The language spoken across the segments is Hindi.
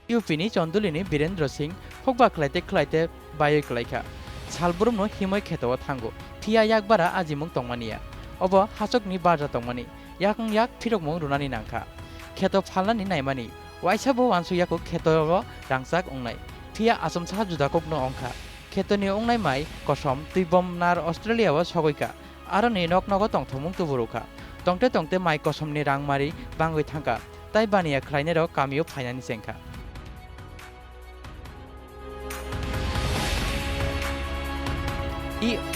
इउपिनि चन्दुलिनि बीरेन्द्र सिंह हकबा खलाइते बायो खलाइखा सालब्रुमनो हिमै खेतवा थांगो फिया याकबारा आजिमुं तंमानिया अब हासकनि बाजा तंमानि याकं याक फिरकमुं रुनानि नांखा खेत फालनानि नायमानि वाइसाबो वानसुयाको खेतव रांसाक अंनाय फिया आसम साहा जुदाककनो अंखा खेतनि अंनाय माइ कसम तुइबम नार अस्ट्रेलियाव सगयका आरो नि नक नग तंथमुं तुबुरुखा तंते माइ कसमनि रांमारि बांगै थांखा ताइ बानिया खलाइनेर कामियो फाइनानि सेंखा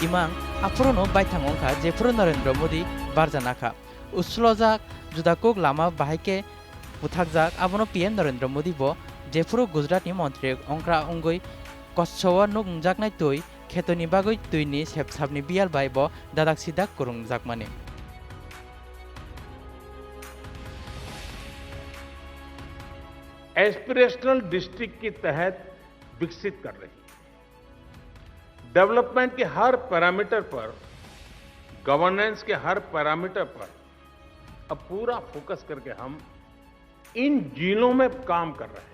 इमां आफुरनो बायथां अंखा जेफुर नरेंद्र मोदी बारजानाखा उस्लजाक जुदाकुक लामा बाहायके बुथाकजाक आबनो पीएम नरेंद्र मोदी बो जेफुर गुजरातनि मंत्री अंक्रा अंगै कच्छवा नुंगजाकनाय तुइ खेतनि बागै तुइनि सेबसाबनि बियाल बाय बो दादाक सिदाक कुरुंजाक माने एस्पिरेशनल डिस्ट्रिक्ट के तहत विकसित कर रही डेवलपमेंट के हर पैरामीटर पर गवर्नेंस के हर पैरामीटर पर अब पूरा फोकस करके हम इन जिलों में काम कर रहे हैं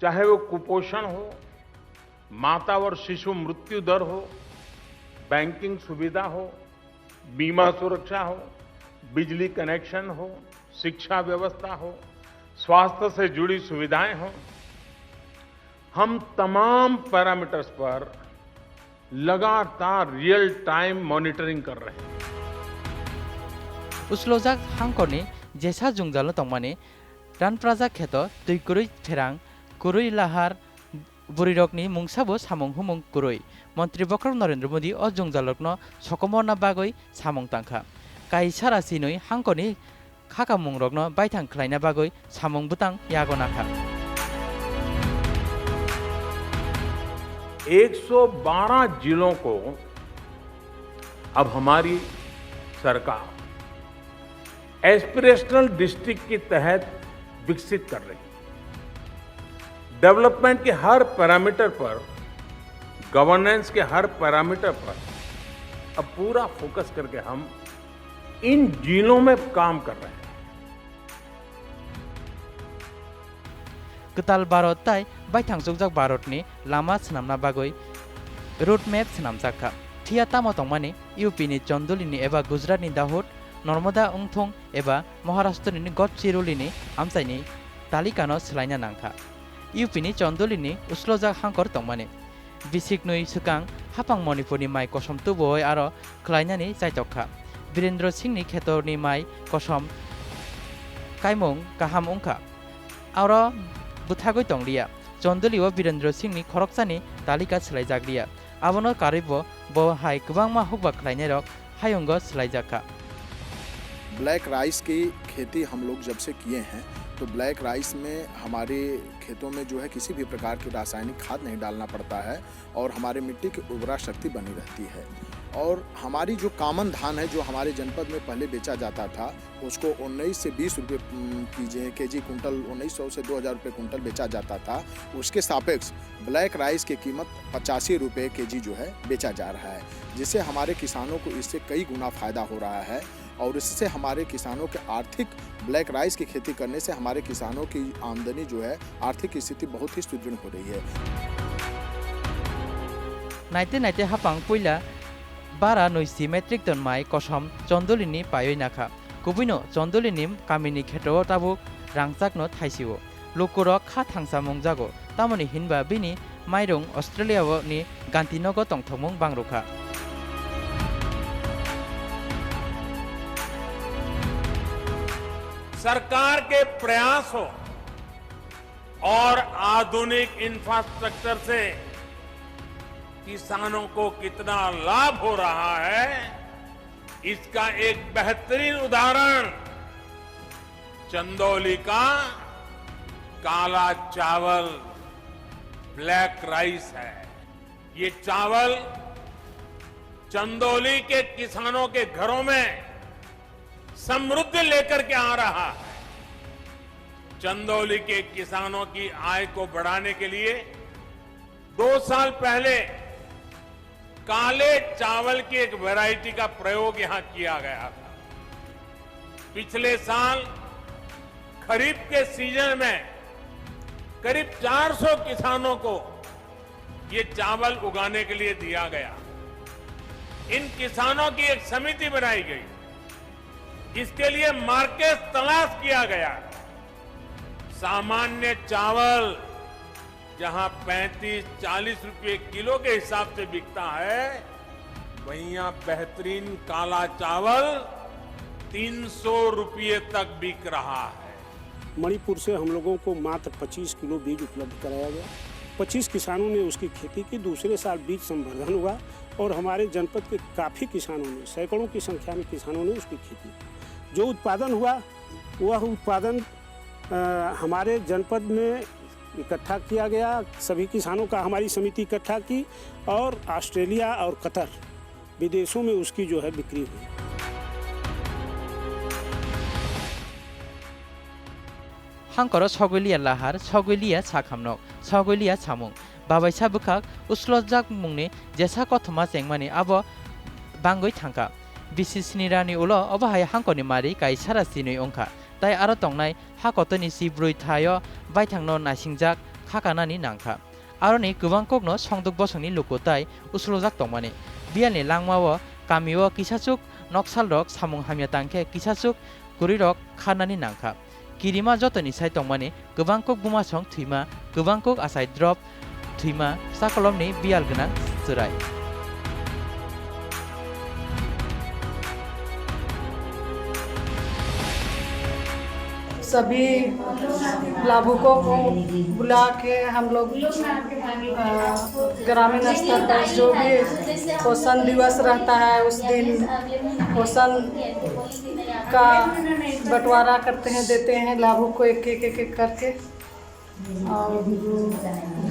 चाहे वो कुपोषण हो माता और शिशु मृत्यु दर हो बैंकिंग सुविधा हो बीमा सुरक्षा हो बिजली कनेक्शन हो शिक्षा व्यवस्था हो स्वास्थ्य से जुड़ी सुविधाएं हो हम तमाम पैरामीटर्स पर लगातार रियल टाइम मॉनिटरिंग कर रहे हैं उस्लोजाक हांकरनि जेसा जुंगजाल तंमाने रानप्राजा खेत तुइकुरुइ फेरां कुरुइ लाहार बुरिरकनि मुंसाबो सामं हुमं कुरुइ मंत्री बकर नरेंद्र मोदी अ जुंगजालकनो सकमरना बागै सामं तांखा काइसारा सिनुइ हांकरनि खाका मुंरकनो बायथां खलाइना बागै सामं बुतां यागनाखा 112 जिलों को अब हमारी सरकार एस्पिरेशनल डिस्ट्रिक्ट के तहत विकसित कर रही है डेवलपमेंट के हर पैरामीटर पर गवर्नेंस के हर पैरामीटर पर अब पूरा फोकस करके हम इन जिलों में काम कर रहे हैं कताल भारत ताई बायथां जुगजाक भारतनि लामा सनामना बागै रोड मैप सनामजाखा थिया तामो तंमानि यूपीनि चन्दुलिनि एबा गुजरातनि दाहोद नर्मदा उंथं एबा महाराष्ट्रनि गडचिरोलीनि आमसाइनि तालिकानो सोलायना नांखा यूपीनि चन्दुलिनि उस्लजाक हांकर तंमानि बिसिकनुइ सुकां हापां मणिपुरनि माइ कसम तुबोय आरो खलायनानि जायतखा बीरेन्द्र सिंहनि खेतरनि माइ कसम कायमुं गाहाम उंखा आरो बुथागै तंलिया चन्दुलिओ बीरेन्द्र सिंहनि खरकसानि तालिका सोलायजाग्रिया आबनो कारिबो बहाय गोबांमा हुकबा खलायनेरक हायंग सोलायजाखा ब्लैक राइस की खेती हम लोग जब से किए हैं तो ब्लैक राइस में हमारे खेतों में जो है किसी भी प्रकार की रासायनिक खाद नहीं डालना पड़ता है और हमारे मिट्टी की उर्वरा शक्ति बनी रहती है और हमारी जो कॉमन धान है जो हमारे जनपद में पहले बेचा जाता था उसको 19 से 20 रुपये केजी कुंटल 1900 से 2000 रुपये कुंटल बेचा जाता था उसके सापेक्ष ब्लैक राइस की कीमत 85 रुपये केजी जो है बेचा जा रहा है जिससे हमारे किसानों को इससे कई गुना फायदा हो रहा है और इससे हमारे किसानों के आर्थिक ब्लैक राइस की खेती करने से हमारे किसानों की आमदनी जो है आर्थिक स्थिति बहुत ही सुदृढ़ हो रही है नाइते हापां पुइला 12 नैसि मेट्रिक टन माइ कसम चन्दुलिनि पायै नाखा कुबिनो चन्दुलिनि कामिनि खेतव ताबुक रांसाकनो थाइसिओ लोकुर खा थांसा मुंजागो तामनि हिनबा बिनि माइरं अस्ट्रेलियानि गांतिनगो तंथमुं बांरुखा सरकार के प्रयासों और आधुनिक इंफ्रास्ट्रक्चर से किसानों को कितना लाभ हो रहा है इसका एक बेहतरीन उदाहरण चंदौली का काला चावल ब्लैक राइस है। ये चावल चंदौली के किसानों के घरों में समृद्धि लेकर के आ रहा है। चंदौली के किसानों की आय को बढ़ाने के लिए 2 साल पहले काले चावल की एक वैरायटी का प्रयोग यहां किया गया था। पिछले साल खरीफ के सीजन में करीब 400 किसानों को ये चावल उगाने के लिए दिया गया। इन किसानों की एक समिति बनाई गई, इसके लिए मार्केट तलाश किया गया। सामान्य चावल जहां 35-40 रुपए किलो के हिसाब से बिकता है, वहीं यहां बेहतरीन काला चावल 300 रुपये तक बिक रहा है। मणिपुर से हम लोगों को मात्र 25 किलो बीज उपलब्ध कराया गया। 25 किसानों ने उसकी खेती की। दूसरे साल बीज संवर्धन हुआ और हमारे जनपद के काफ़ी किसानों ने, सैकड़ों की संख्या में किसानों ने उसकी खेती की। जो उत्पादन हुआ वह उत्पादन हमारे जनपद में इकट्ठा किया गया। सभी किसानों का हमारी समिति इकट्ठा की और ऑस्ट्रेलिया और कतर विदेशों में उसकी जो है बिक्री हुई। हांकर छगलिया लाहार छगलिया साखामनक छगलिया सामुं बाबाइसा बुखाक उस्लजाक मुंगनि जेसा कथमा चेंगमानि आबो बांगै थांखा बिसिसनि रानि उलो अबाहाय हांकनि मारि काइसारा सिनै अंखा ताइ आरो तंनाय हाकतनि सिब्रुइ थायो बायथांनो नासिंजाक खाकानानि नांखा आरोनि गोबां कगनो संदुक बसंनि लुकुताय उस्लजाक तंमानि बियानि लांमावो कामियो किसाचुक नक्सालरक सामुं हामिया तांखे किसाचुक गुरिरक खानानि नांखा किरिमा जतनि साइ तंमानि गोबां कग बुमासं थुइमा गोबां कग आसाय ड्रप थुइमा साकलमनि बियाल गोनां चुराय सभी लाभुकों को बुला के हम लोग ग्रामीण स्तर पर जो भी पोषण दिवस रहता है उस दिन पोषण का बंटवारा करते हैं, देते हैं लाभुक को एक एक करके। और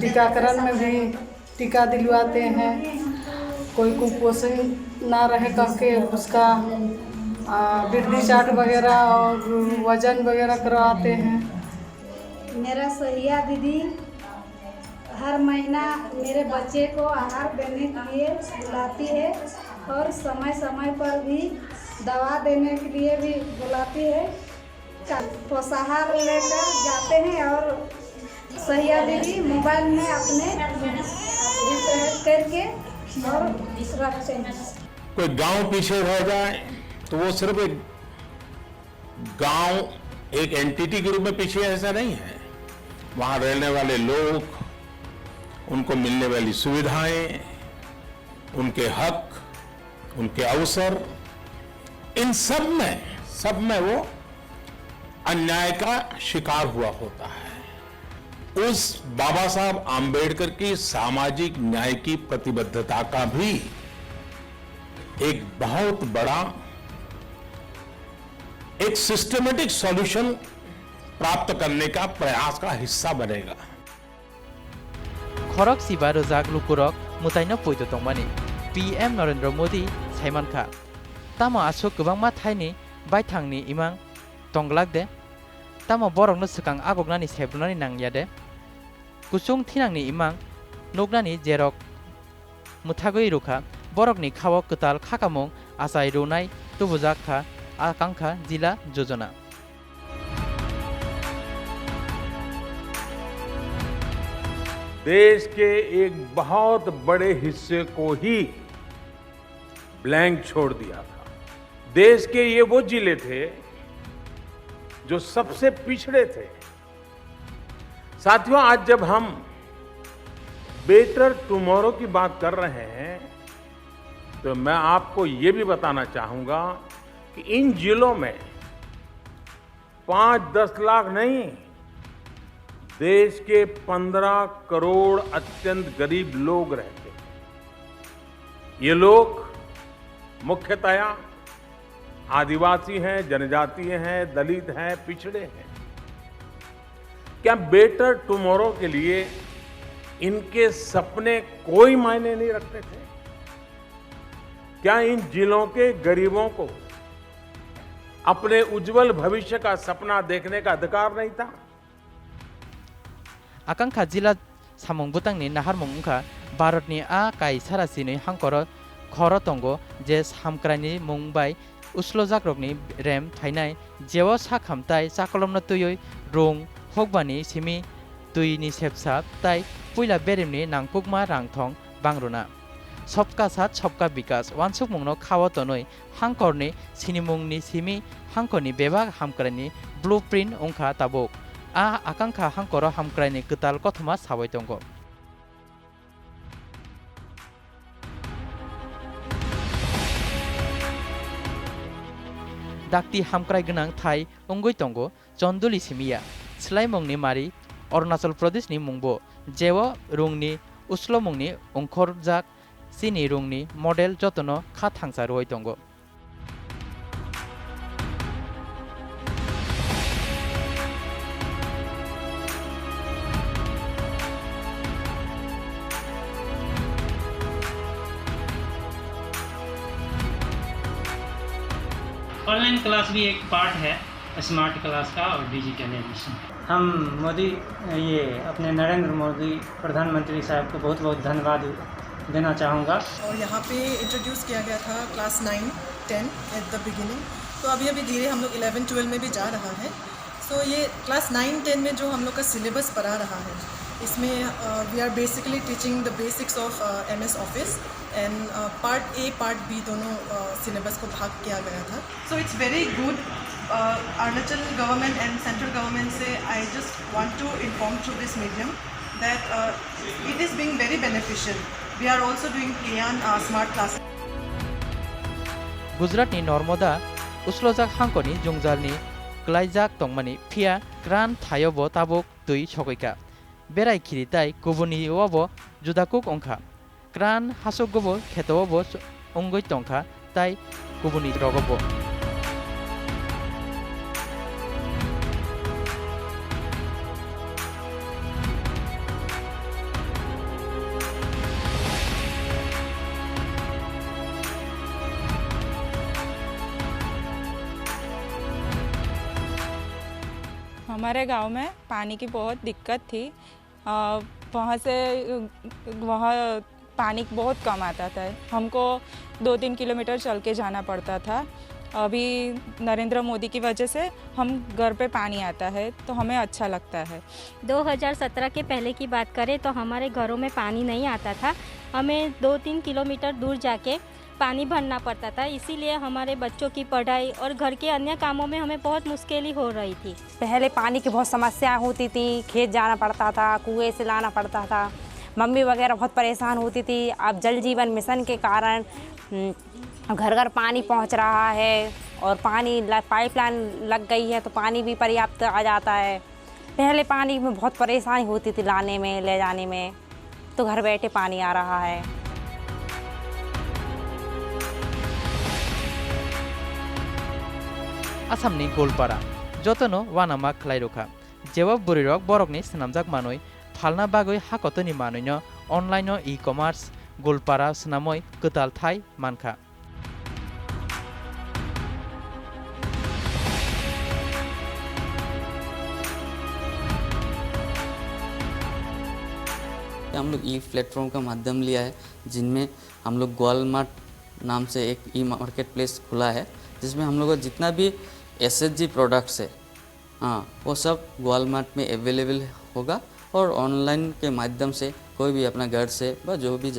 टीकाकरण में भी टीका दिलवाते हैं। कोई कुपोषण ना रहे करके उसका वृद्धि चार्ट वगैरह और वजन वगैरह करवाते हैं। मेरा सहिया दीदी हर महीना मेरे बच्चे को आहार देने के लिए बुलाती है और समय समय पर भी दवा देने के लिए भी बुलाती है। पोषाहार लेकर जाते हैं और सहिया दीदी मोबाइल में अपने करके और रखते हैं। कोई गांव पीछे रह जाए तो वो सिर्फ एक गांव, एक एंटिटी के रूप में पीछे, ऐसा नहीं है। वहां रहने वाले लोग, उनको मिलने वाली सुविधाएं, उनके हक, उनके अवसर, इन सब में वो अन्याय का शिकार हुआ होता है। उस बाबा साहब आंबेडकर की सामाजिक न्याय की प्रतिबद्धता का भी एक बहुत बड़ा एक सिस्टमेटिक सॉल्यूशन प्राप्त करने का प्रयास का हिस्सा बनेगा। खरक सिबा रोजाक लुकुरक मुताइनो पोइतो तंमानि पीएम नरेंद्र मोदी साइमानखा तामा आसुक गोबांमा थाइनि बायथांनि इमां तंगलाक दे तामा बरकनो सिकां आगकनानि सेब्रनानि नांयादे कुसुं थिनांनि इमां नगनानि जेरक मुथागै रुखा बरकनि खावक कताल खाकामों आसाय रोनाय तुबुजाखा आकांक्षा जिला योजना। देश के एक बहुत बड़े हिस्से को ही ब्लैंक छोड़ दिया था। देश के ये वो जिले थे जो सबसे पिछड़े थे। साथियों, आज जब हम बेटर टुमारो की बात कर रहे हैं तो मैं आपको ये भी बताना चाहूंगा कि इन जिलों में 5-10 लाख नहीं, देश के 15 करोड़ अत्यंत गरीब लोग रहते हैं। ये लोग मुख्यतया आदिवासी हैं, जनजातीय हैं, दलित हैं, पिछड़े हैं। क्या बेटर टुमारो के लिए इनके सपने कोई मायने नहीं रखते थे? क्या इन जिलों के गरीबों को अपने उज्जवल भविष्य का सपना देखने का अधिकार नहीं था? आकांक्षा जिला सामुं बुतांनि नाहारमुं उंखा भारतनि आ काई सारासिनै हांकर खर तंगो जे सामक्रानि मुंबाइ उस्लजाक्रकनि रेम थाइनाय जेव साखामताय साकलमनो तुयै रं हकबानि Simi tuini sepsa tai puila berimni nangpukma rangthong bangruna सबका साथ सबका विकास वानसुक मुंगनो खावतनoi हांकरनि सिनिमुंगनि सिमि हांकरनि बेबाग हामक्रानि ब्लुप्रिन्ट अंखा ताबक आ आकांखा हांकर हामक्रानि गताल कथमा साबाय दंग दाक्ति हामक्राय गोनां थाई अंगै दंग चन्दुलि सिमिया स्लाइमंगनि मारि अरुणाचल प्रदेशनि मुंबो जेव रुंनि उस्लो मुंगनि अंखरजाक Sini rungni model jotono kha thangsa roi tongo online class भी एक पार्ट है स्मार्ट क्लास का और डिजिटल एजुकेशन। हम मोदी ये अपने नरेंद्र मोदी प्रधानमंत्री साहब को बहुत बहुत धन्यवाद देना चाहूँगा। और यहाँ पे इंट्रोड्यूस किया गया था क्लास 9, 10 एट द बिगिनिंग, तो अभी धीरे हम लोग 11, 12 में भी जा रहा है। सो ये क्लास 9, 10 में जो हम लोग का सिलेबस पढ़ा रहा है, इसमें we are basically teaching the basics of MS office and part A, part B दोनों सिलेबस को भाग किया गया था। So it's very good. Arunachal government and central government से I just want to inform through this medium that it is being very beneficial. We are also doing Kian smart classes. Gujaratni Normada Uslojak Hankoni Jungjalni Glaijak Tongmani Pia Gran Thayobo Tabuk Tui Chokoika Berai Kiritai Kubuni Obo Judakuk Onka Gran Hasogobo Ketobo Ongoi Tonka Tai Kubuni Rogobo हमारे गांव में पानी की बहुत दिक्कत थी। वहाँ पानी बहुत कम आता था, हमको 2-3 किलोमीटर चल के जाना पड़ता था। अभी नरेंद्र मोदी की वजह से हम घर पे पानी आता है तो हमें अच्छा लगता है। 2017 के पहले की बात करें तो हमारे घरों में पानी नहीं आता था, हमें 2-3 किलोमीटर दूर जाके पानी भरना पड़ता था, इसीलिए हमारे बच्चों की पढ़ाई और घर के अन्य कामों में हमें बहुत मुश्किल हो रही थी। पहले पानी की बहुत समस्या होती थी, खेत जाना पड़ता था, कुएं से लाना पड़ता था, मम्मी वगैरह बहुत परेशान होती थी। अब जल जीवन मिशन के कारण घर घर पानी पहुंच रहा है और पानी पाइपलाइन लग गई है तो पानी भी पर्याप्त आ जाता है। पहले पानी में बहुत परेशानी होती थी लाने में ले जाने में, तो घर बैठे पानी आ रहा है। आसामनि गोलपारा जतनो वानामा खलाइरोखा जेवाब बुरिरक बरकनि स्नामजाक मानoi फालना बागै हाकतनि मानैनो अनलाइन ई-कमार्स गोलपारा स्नामै गोताल थाइ मानखा हम लोग ई प्लेटफॉर्म का माध्यम लिया है, जिनमें हम लोग गोलमार्ट नाम से एक ई मार्केट प्लेस खुला है, जिसमें हम लोग का जितना भी SHG प्रोडक्ट्स है वो सब गोलमार्ट में अवेलेबल होगा और ऑनलाइन के माध्यम से कोई भी अपना घर से व जो भी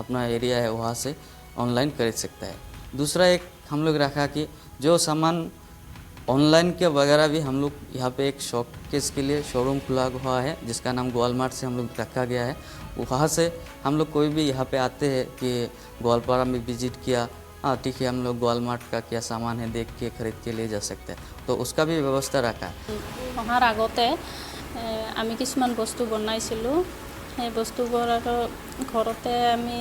अपना एरिया है वहाँ से ऑनलाइन खरीद सकता है। दूसरा एक हम लोग रखा कि जो सामान ऑनलाइन के वगैरह भी हम लोग यहाँ पे एक शॉपकेस के लिए शोरूम खुला हुआ है, जिसका नाम गोलमार्ट से हम लोग रखा गया है। वहाँ से हम लोग कोई भी यहाँ पे आते हैं कि गोलपारा में विजिट किया, ठीक है, हम लोग गोलमार्ट का क्या सामान है देख के खरीद के ले जा सकते हैं, तो उसका भी व्यवस्था रखा है। অহাৰ আগতে আমি কিছুমান বস্তু বনাইছিলোঁ, সেই বস্তুবোৰ আৰু ঘৰতে আমি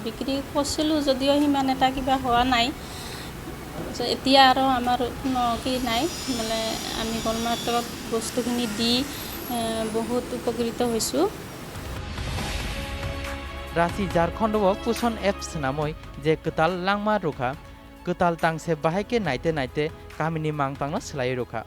বিক্ৰী কৰিছিলোঁ, যদিও সিমান এটা কিবা হোৱা নাই। এতিয়া আৰু আমাৰ কোনো কি নাই, মানে আমি গোলমাৰ্টত বস্তুখিনি দি বহুত উপকৃত হৈছোঁ। राशि झारखंडो पुसन एप्स नामै जे गोताल लांमा रोखा गोताल तांसे बाहायके नायते नायते कामिनी मांगतांनो सोलायो रोखा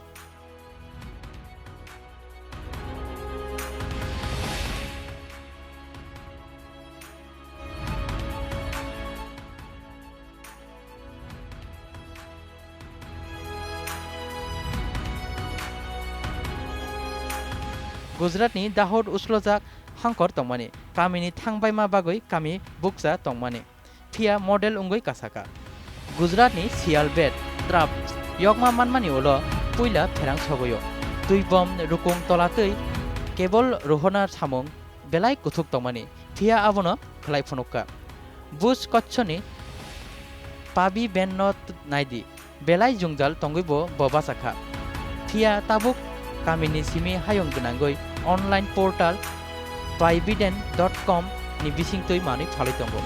गुजरातनि दाहोद उस्लजाक हांकर तंगमानि कामिनि थांबायमा बागै कामि बुकजा तंगमानि फिया मॉडल उंगै कासाका गुजरातनि सियालबेट ट्राप यगमा मानमानि उलो पुइला फेरां सगयो तुइबम रुकुं तलातै केवल रोहना सामुं बेलाय कुथुक तंगमानि फिया आबनो खलाय फनुका बुस कच्छनि पाबि बेन्नत नाइदि बेलाय जुंजाल तंगैबो बबासाखा फिया ताबुक कामिनि सिमी हायं गनांगै ऑनलाइन पोर्टल bybiden.com नि बिसिंगतै मानि फालितंगो।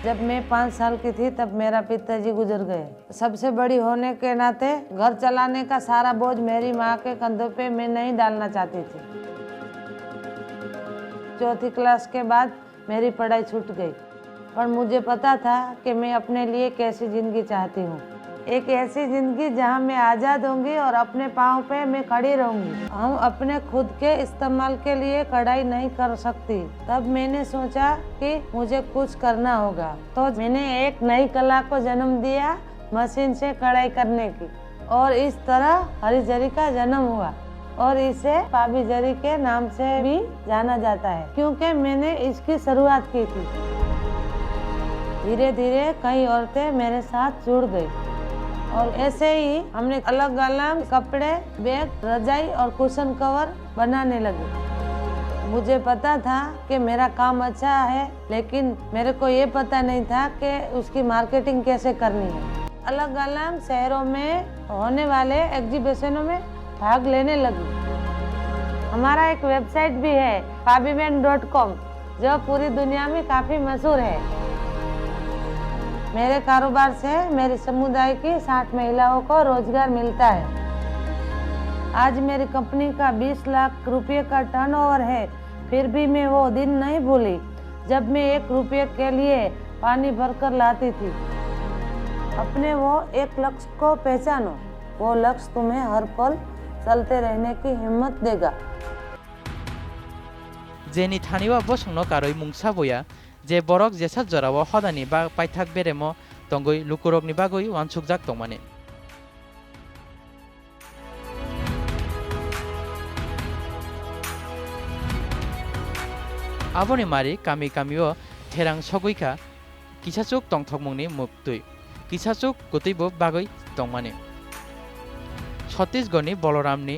जब मैं 5 साल की थी तब मेरा पिताजी गुजर गए। सबसे बड़ी होने के नाते घर चलाने का सारा बोझ मेरी माँ के कंधों पे मैं नहीं डालना चाहती थी। 4th क्लास के बाद मेरी पढ़ाई छूट गई, पर मुझे पता था कि मैं अपने लिए कैसी ज़िंदगी चाहती हूँ। एक ऐसी ज़िंदगी जहाँ मैं आज़ाद होंगी और अपने पाँव पे मैं खड़ी रहूँगी। हम अपने खुद के इस्तेमाल के लिए कढ़ाई नहीं कर सकती। तब मैंने सोचा कि मुझे कुछ करना होगा, तो मैंने एक नई कला को जन्म दिया, मशीन से कढ़ाई करने की, और इस तरह हरी जरी का जन्म हुआ और इसे पाबी जरी के नाम से भी जाना जाता है, क्योंकि मैंने इसकी शुरुआत की थी। धीरे धीरे कई औरतें मेरे साथ जुड़ गई और ऐसे ही हमने अलग अलग कपड़े, बैग, रजाई और कुशन कवर बनाने लगे। मुझे पता था कि मेरा काम अच्छा है, लेकिन मेरे को ये पता नहीं था कि उसकी मार्केटिंग कैसे करनी है। अलग अलग शहरों में होने वाले एग्जीबिशनों में भाग लेने लगी। हमारा एक वेबसाइट भी है bybiden.com, जो पूरी दुनिया में काफ़ी मशहूर है। मेरे कारोबार से मेरे समुदाय की 60 महिलाओं को रोजगार मिलता है। आज मेरी कंपनी का 20 लाख रुपए का टर्नओवर है, फिर भी मैं वो दिन नहीं भूली जब मैं 1 रुपये के लिए पानी भरकर लाती थी। अपने वो एक लक्ष्य को पहचानो, वो लक्ष्य तुम्हें हर पल चलते रहने की हिम्मत देगा। जेनी थानिवा बसंनो कारोय मुंगसा बोया जे बरक जेसा जराव हदानि बा पाइथाक बेरेमो तंगै लुकुरकनि बागै वानसुकजाक तंमाने आबनि मारि कामि कामिओ थेरां सगैखा किसाचुक तंथकमुंनि मुक्तुइ किसाचुक गतैबो बागै तंमाने छत्तीसगढ़नि बलरामनि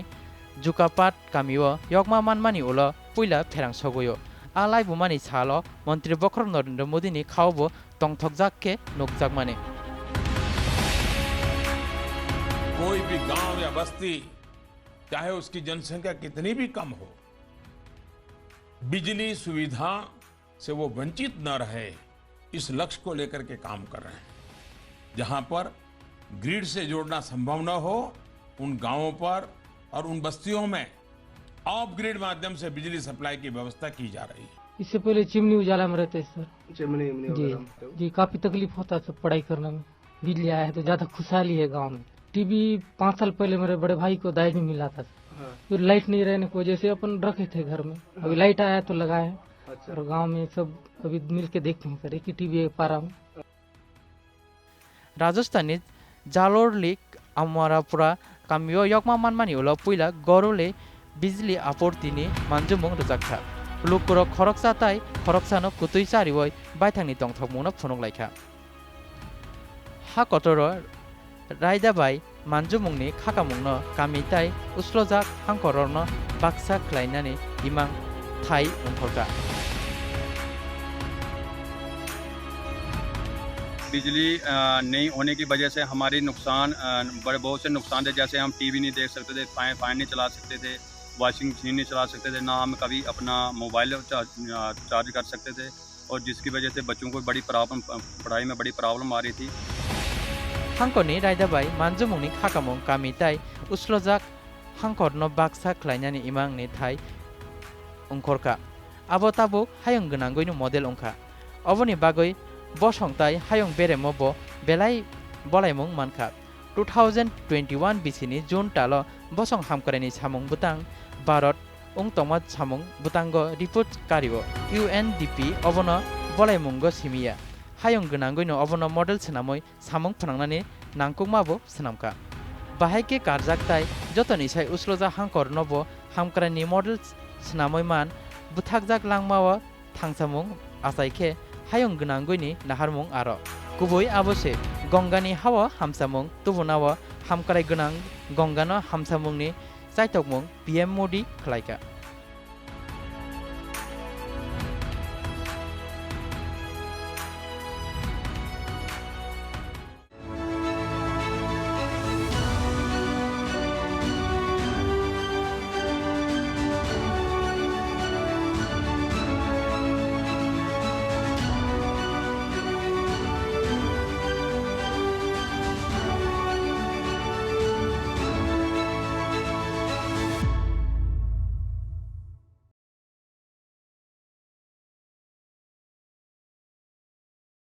जुकापाट कामिओ यगमा मानमानि उल पुइला फेरां सगयो आलाई बुमानी सालो मंत्री बखर नरेंद्र मोदी ने खाओबो तंगथकजाक के नोकजाक माने कोई भी गांव या बस्ती, चाहे उसकी जनसंख्या कितनी भी कम हो, बिजली सुविधा से वो वंचित न रहे, इस लक्ष्य को लेकर के काम कर रहे हैं। जहां पर ग्रिड से जोड़ना संभव न हो, उन गांवों पर और उन बस्तियों में ऑफ ग्रिड माध्यम से बिजली सप्लाई की व्यवस्था की जा रही है। इससे पहले चिमनी उजाला में रहते सर। चिमनी जी काफी तकलीफ होता था पढ़ाई करने में। बिजली आया है तो ज्यादा खुशहाली है गांव में। टीवी 5 साल पहले मेरे बड़े भाई को दाई में मिला था, फिर लाइट नहीं रहने की वजह से अपन रखे थे घर में। अभी लाइट आया तो लगाए और गाँव में सब अभी मिल के देखते हैं सर, एक ही टीवी पारा में। राजस्थानी जालोर लीग अमरापुरा कामियो यगमा मानमानि उल पुइला गरुले बिजली आपूर्तिनि मानजुमुं रजाखा लुकुरक खरकसाताय खरकसानो कुतुइ चारिवय बायथांनि तंथकमुंनो फुनुंलायखा हा कतर रायदाबाय मानजुमुंनि खाकामुंनो कामिताय उस्लजाक हांखरनो बाक्सा ख्लायनानै इमां थाइ उंखरका बिजली नहीं होने की वजह से हमारी नुकसान बड़े बहुत से नुकसान थे। जैसे हम टीवी नहीं देख सकते थे, फैन नहीं चला सकते थे, वॉशिंग मशीन नहीं चला सकते थे, ना हम कभी अपना मोबाइल चार्ज कर सकते थे, और जिसकी वजह से बच्चों को बड़ी प्रॉब्लम, पढ़ाई में बड़ी प्रॉब्लम आ रही थी। हांखरनि रायदाबाय मानजुमुंनि खाकामुं कामिताय उस्लजाक हांखरनो बाक्सा ख्लायनानै इमांनि थाइ उंखरका आबो ताबो हायं गोनांगैनो मडेल उंखा अबनि बागै बसंताय हायं बेरेमबो बेलाय बलायमुं मानखा 2021 बिसिनि जून टालो बसं हामकरानि सामुं बुतां भारत उंतमा सामुं बुतांगो रिपोर्ट कारियो UNDP अबनो बलायमुंगो सिमिया हायं गोनांगैनो अबनो मडेल सनामै सामुं फनांनानै नांकुमाबो सनामका बाहायके कारजाकताय जतनि साय उस्लजा हांकर नबो हामक्रानि मडेल स्नामयमान बुथाकजाक langmao thangsamung asaike hayong gwnanggoini naharmung aro kubui abose gongani hawa hamsamung tubunao hamkrai gwnang gongano hamsamungni chaitokmung PM Modi khlaika।